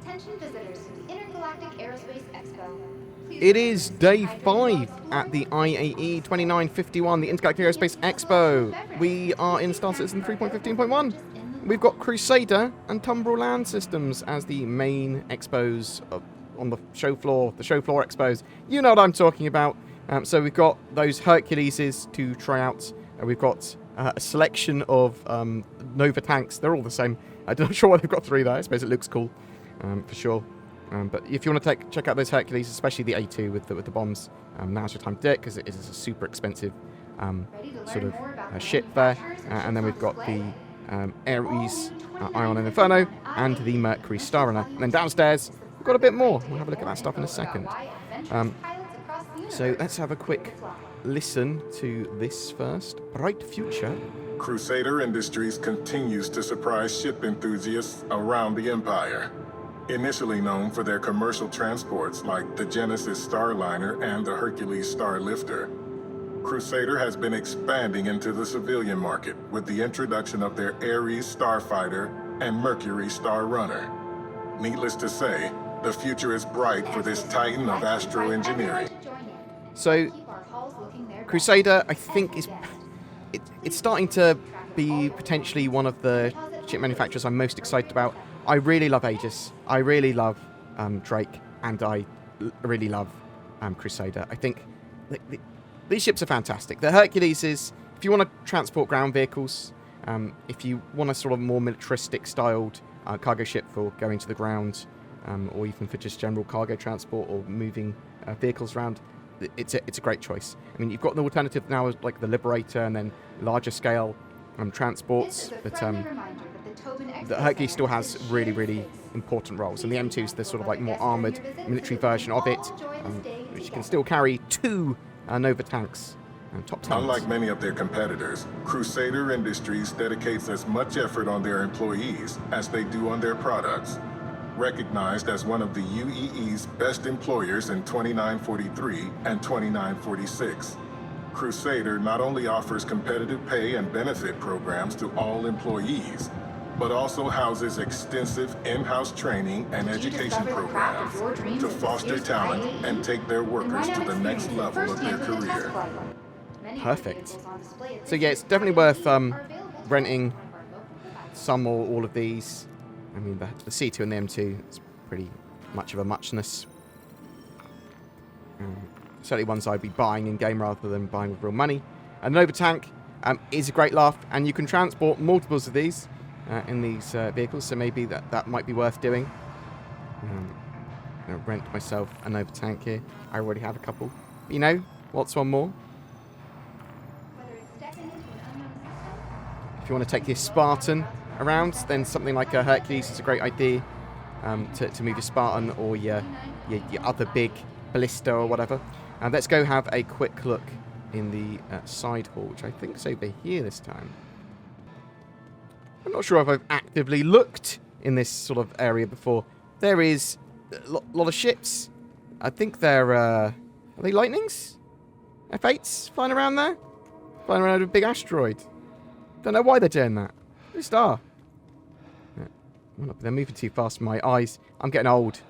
Attention visitors to the Intergalactic Aerospace Expo. It is day 5 at the IAE 2951, the Intergalactic Aerospace Expo. We are in Star Citizen 3.15.1. We've got Crusader and Tumbril land systems as the main expos on the show floor expos. You know what I'm talking about. So we've got those Herculeses to try out. We've got a selection of Nova tanks. They're all the same. I'm not sure why they've got 3 there. I suppose it looks cool, for sure. But if you want to check out those Hercules, especially the A2 with the bombs, now's your time to do it, because it is a super expensive sort of ship there. And then we've got the Ares Ion and Inferno and the Mercury Starrunner. And then downstairs, we've got a bit more. We'll have a look at that stuff in a second. So let's have a quick listen to this first. Bright Future. Crusader Industries continues to surprise ship enthusiasts around the Empire. Initially known for their commercial transports like the Genesis Starliner and the Hercules Starlifter, Crusader has been expanding into the civilian market with the introduction of their Ares Starfighter and Mercury Starrunner. Needless to say, the future is bright for this titan of astroengineering. So, Crusader, I think, it's starting to be potentially one of the ship manufacturers I'm most excited about. I really love Aegis, I really love Drake, and I really love Crusader. I think these ships are fantastic. The Hercules is, if you want to transport ground vehicles, if you want a sort of more militaristic styled cargo ship for going to the ground, or even for just general cargo transport or moving vehicles around, it's a great choice. I mean, you've got the alternative now, like the Liberator, and then larger scale transports, but the Hercules still has really, really important roles, and the M2 is the sort of like more armoured military version of it, which can still carry 2 Nova tanks, top tanks. Unlike many of their competitors, Crusader Industries dedicates as much effort on their employees as they do on their products. Recognized as one of the UEE's best employers in 2943 and 2946, Crusader not only offers competitive pay and benefit programs to all employees, but also houses extensive in-house training and education programs to foster talent and take their workers to the next level of their career. Perfect. So yeah, it's definitely worth renting some or all of these. I mean, the C2 and the M2 is pretty much of a muchness. Certainly ones I'd be buying in-game rather than buying with real money. And the Nova tank is a great laugh, and you can transport multiples of these in these vehicles, so maybe that might be worth doing. I'm going to rent myself a Nova tank here. I already have a couple. But, you know, what's one more? If you want to take this Spartan around, then something like a Hercules is a great idea to move your Spartan or your other big ballista or whatever. Let's go have a quick look in the side hall, which I think is over here this time. I'm not sure if I've actively looked in this sort of area before. There is a lot of ships. I think they're, are they Lightnings? F8s flying around there? Flying around a big asteroid. Don't know why they're doing that. They just are. They're moving too fast for my eyes. I'm getting old.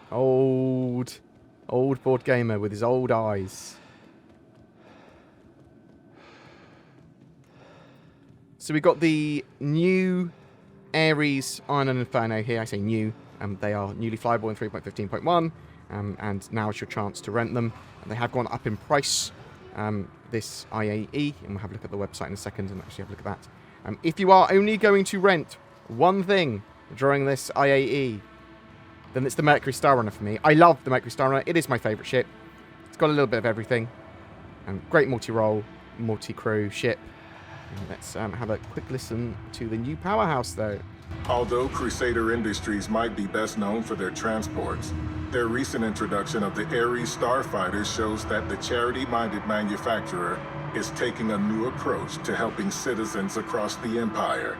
Old BoredGamer with his old eyes. So we've got the new Ares Iron and Inferno here. I say new. They are newly flyable in 3.15.1. And now is your chance to rent them. And they have gone up in price this IAE. And we'll have a look at the website in a second and actually have a look at that. If you are only going to rent one thing during this IAE, then it's the Mercury Starrunner for me. I love the Mercury Starrunner. It is my favourite ship. It's got a little bit of everything. Great multi-role, multi-crew ship. Let's have a quick listen to the new powerhouse, though. Although Crusader Industries might be best known for their transports, their recent introduction of the Ares Starfighters shows that the charity-minded manufacturer is taking a new approach to helping citizens across the Empire,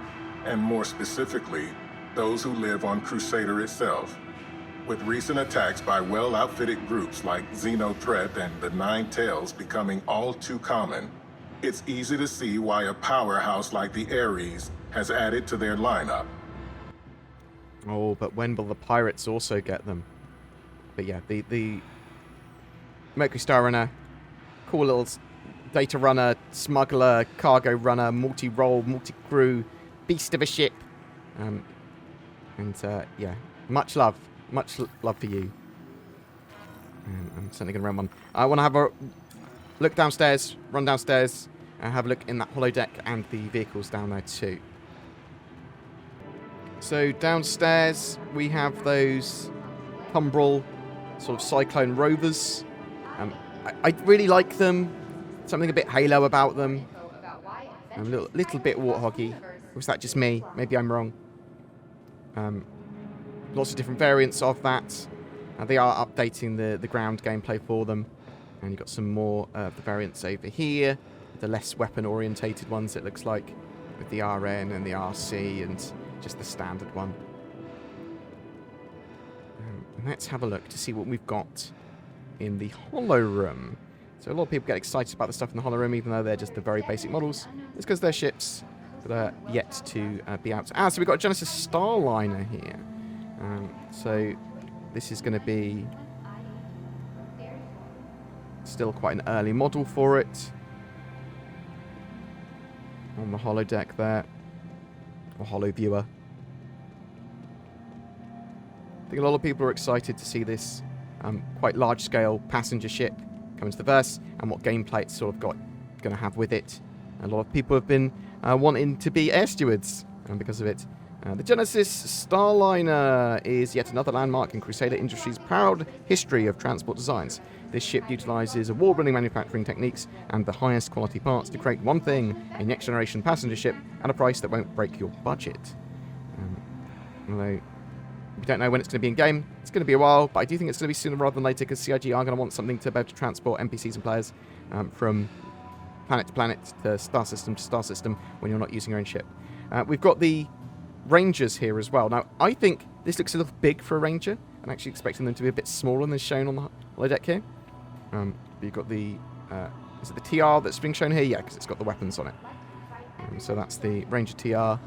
and more specifically, those who live on Crusader itself. With recent attacks by well-outfitted groups like Xeno Threat and the Nine Tails becoming all too common, it's easy to see why a powerhouse like the Ares has added to their lineup. Oh, but when will the pirates also get them? But yeah, the Mercury Star Runner, cool little data runner, smuggler, cargo runner, multi-role, multi-crew, beast of a ship. Yeah, much love for you. I'm certainly going to run one. I want to have a look downstairs, run downstairs, and have a look in that holodeck and the vehicles down there too. So downstairs we have those Tumbril sort of Cyclone rovers. I really like them. Something a bit Halo about them. A little bit warthoggy. Or is that just me? Maybe I'm wrong. Lots of different variants of that. They are updating the ground gameplay for them. And you've got some more of the variants over here. The less weapon-orientated ones, it looks like. With the RN and the RC and just the standard one. Let's have a look to see what we've got in the Holo Room. So a lot of people get excited about the stuff in the Holo Room, even though they're just the very basic models. It's because they're ships that are yet to be out. So we've got a Genesis Starliner here. So this is going to be still quite an early model for it. On the holodeck there. Or Holo Viewer. I think a lot of people are excited to see this quite large-scale passenger ship come into the verse and what gameplay it's sort of going to have with it. A lot of people have been wanting to be air stewards because of it. The Genesis Starliner is yet another landmark in Crusader Industries' proud history of transport designs. This ship utilizes award-winning manufacturing techniques and the highest quality parts to create one thing, a next-generation passenger ship at a price that won't break your budget. Although we don't know when it's going to be in game. It's going to be a while, but I do think it's going to be sooner rather than later because CIG are going to want something to be able to transport NPCs and players from planet to planet to star system when you're not using your own ship. We've got the Rangers here as well. Now, I think this looks a little big for a Ranger. I'm actually expecting them to be a bit smaller than shown on the holodeck here. You've got the... is it the TR that's being shown here? Yeah, because it's got the weapons on it. So that's the Ranger TR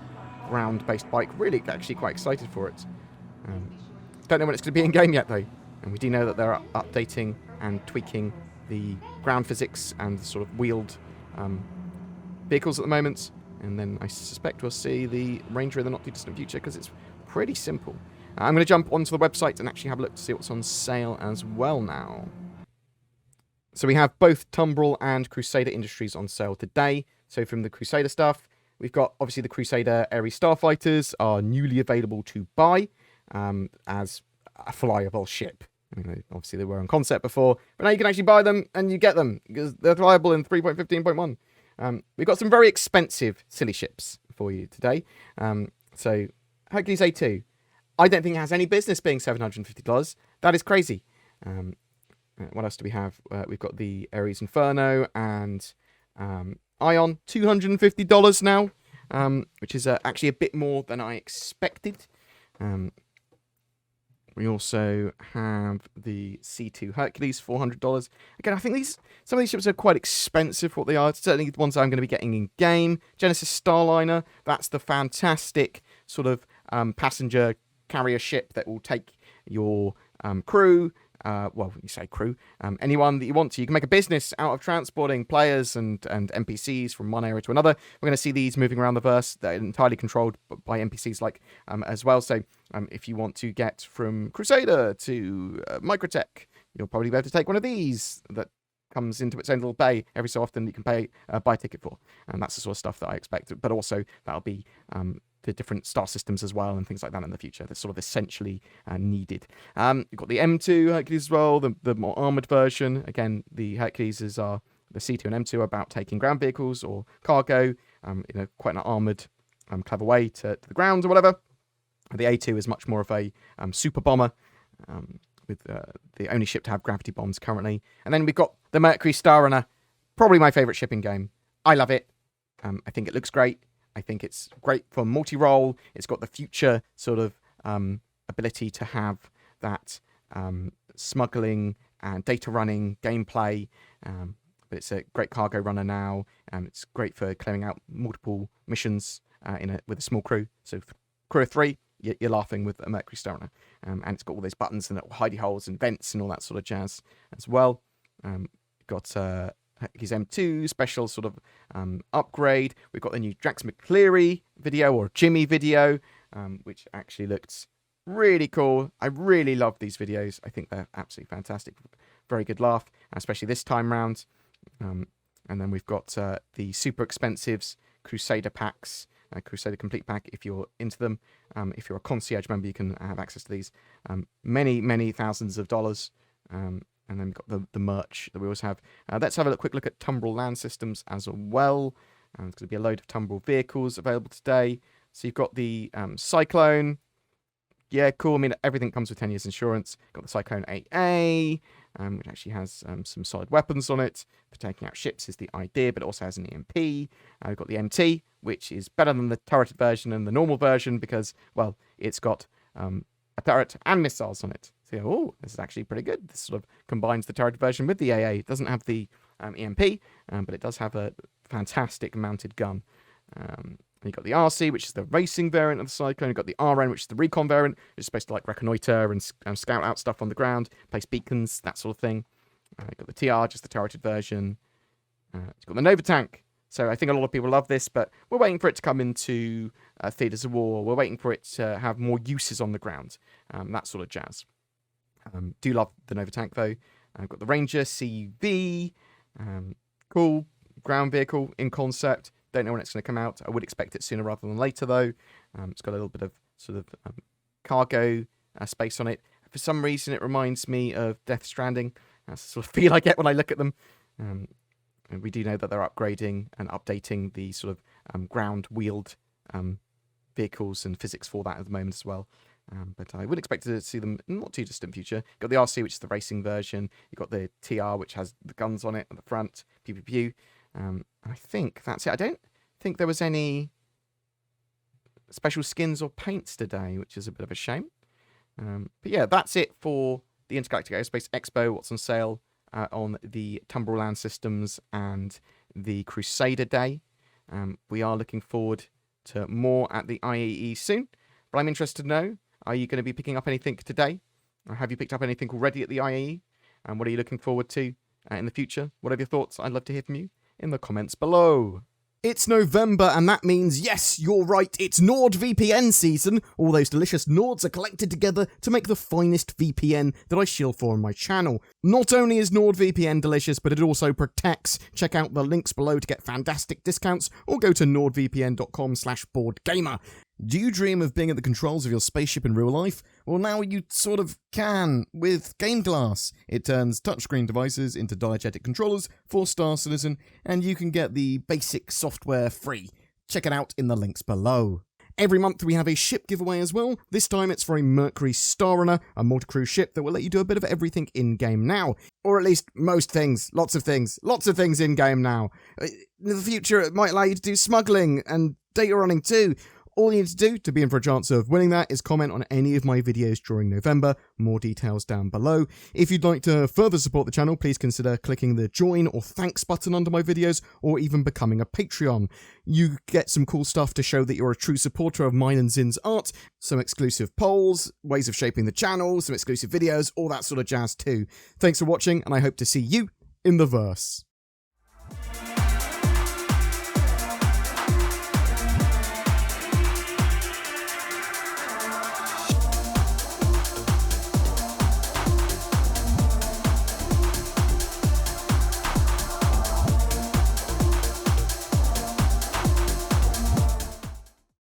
ground-based bike. Really, actually quite excited for it. Don't know when it's going to be in game yet, though. And we do know that they're updating and tweaking the ground physics and the sort of wheeled vehicles at the moment. And then I suspect we'll see the Ranger in the not-too-distant future because it's pretty simple. I'm going to jump onto the website and actually have a look to see what's on sale as well now. So we have both Tumbril and Crusader Industries on sale today. So from the Crusader stuff, we've got obviously the Crusader Ares Starfighters are newly available to buy as a flyable ship. I mean, obviously they were on concept before, but now you can actually buy them and you get them because they're flyable in 3.15.1. We've got some very expensive silly ships for you today. So Hercules A2, I don't think it has any business being $750. That is crazy. What else do we have? We've got the Ares Inferno and Ion, $250 now, which is actually a bit more than I expected. We also have the C2 Hercules, $400. Again, I think some of these ships are quite expensive for what they are. Certainly the ones I'm going to be getting in game. Genesis Starliner, that's the fantastic sort of passenger carrier ship that will take your crew. Well, you say crew, anyone that you want to. You can make a business out of transporting players and NPCs from one area to another. We're going to see these moving around the verse. They're entirely controlled by NPCs like as well. So if you want to get from Crusader to Microtech, you'll probably be able to take one of these that comes into its own little bay every so often that you can pay buy a ticket for. And that's the sort of stuff that I expect. But also that'll be the different star systems as well and things like that in the future. That's sort of essentially needed. You've got the M2 Hercules as well, the more armoured version. Again, the Hercules are the C2 and M2 are about taking ground vehicles or cargo in quite an armoured, clever way to the ground or whatever. The A2 is much more of a super bomber with the only ship to have gravity bombs currently. And then we've got the Mercury Starrunner, probably my favourite ship in game. I love it. I think it looks great. I think it's great for multi-role. It's got the future sort of ability to have that smuggling and data running gameplay. But it's a great cargo runner now. It's great for clearing out multiple missions with a small crew. So crew of 3, you're laughing with a Mercury Star Runner. And it's got all those buttons and little hidey holes and vents and all that sort of jazz as well. Got his M2 special sort of upgrade. We've got the new Drax McCleary video, or Jimmy video, which actually looks really cool. I really love these videos. I think they're absolutely fantastic. Very good laugh, especially this time round. And then we've got the super expensives, Crusader packs, Crusader Complete Pack, if you're into them. If you're a concierge member, you can have access to these. Many thousands of dollars. And then we've got the merch that we always have. Let's have a quick look at Tumbril land systems as well. There's going to be a load of Tumbril vehicles available today. So you've got the Cyclone. Yeah, cool. I mean, everything comes with 10 years insurance. Got the Cyclone 8A, which actually has some solid weapons on it. For taking out ships is the idea, but it also has an EMP. We've got the MT, which is better than the turreted version and the normal version because, well, it's got a turret and missiles on it. So, oh, this is actually pretty good. This sort of combines the turret version with the AA. It doesn't have the EMP, but it does have a fantastic mounted gun. You've got the RC, which is the racing variant of the Cyclone. You've got the RN, which is the recon variant, which is supposed to like reconnoiter and scout out stuff on the ground, place beacons, that sort of thing. You've got the TR, just the turreted version. You've got the Nova tank. So I think a lot of people love this, but we're waiting for it to come into theatres of war. We're waiting for it to have more uses on the ground, that sort of jazz. Do love the Nova tank though. I've got the Ranger CV, cool ground vehicle in concept. Don't know when it's going to come out. I would expect it sooner rather than later though. It's got a little bit of sort of cargo space on it. For some reason, it reminds me of Death Stranding. That's the sort of feel I get when I look at them. And we do know that they're upgrading and updating the sort of ground-wheeled vehicles and physics for that at the moment as well. But I would expect to see them in not too distant future. You've got the RC, which is the racing version. You've got the TR, which has the guns on it at the front. Pew, pew, pew. I think that's it. I don't think there was any special skins or paints today, which is a bit of a shame. But yeah, that's it for the Intergalactic Aerospace Expo. What's on sale on the Tumbril land systems and the Crusader Day. We are looking forward to more at the IAE soon. But I'm interested to know, are you going to be picking up anything today? Or have you picked up anything already at the IAE? And what are you looking forward to in the future? What are your thoughts? I'd love to hear from you in the comments below. It's November, and that means, yes, you're right, it's NordVPN season. All those delicious Nords are collected together to make the finest VPN that I shill for on my channel. Not only is NordVPN delicious, but it also protects. Check out the links below to get fantastic discounts, or go to nordvpn.com/BoredGamer. Do you dream of being at the controls of your spaceship in real life? Well, now you sort of can with Game Glass. It turns touchscreen devices into diegetic controllers for Star Citizen, and you can get the basic software free. Check it out in the links below. Every month we have a ship giveaway as well. This time it's for a Mercury Star Runner, a multi-crew ship that will let you do a bit of everything in-game now. Or at least most things. Lots of things in-game now. In the future it might allow you to do smuggling and data running too. All you need to do to be in for a chance of winning that is comment on any of my videos during November. More details down below. If you'd like to further support the channel, please consider clicking the join or thanks button under my videos, or even becoming a Patreon. You get some cool stuff to show that you're a true supporter of mine and Zin's art, some exclusive polls, ways of shaping the channel, some exclusive videos, all that sort of jazz too. Thanks for watching, and I hope to see you in the verse.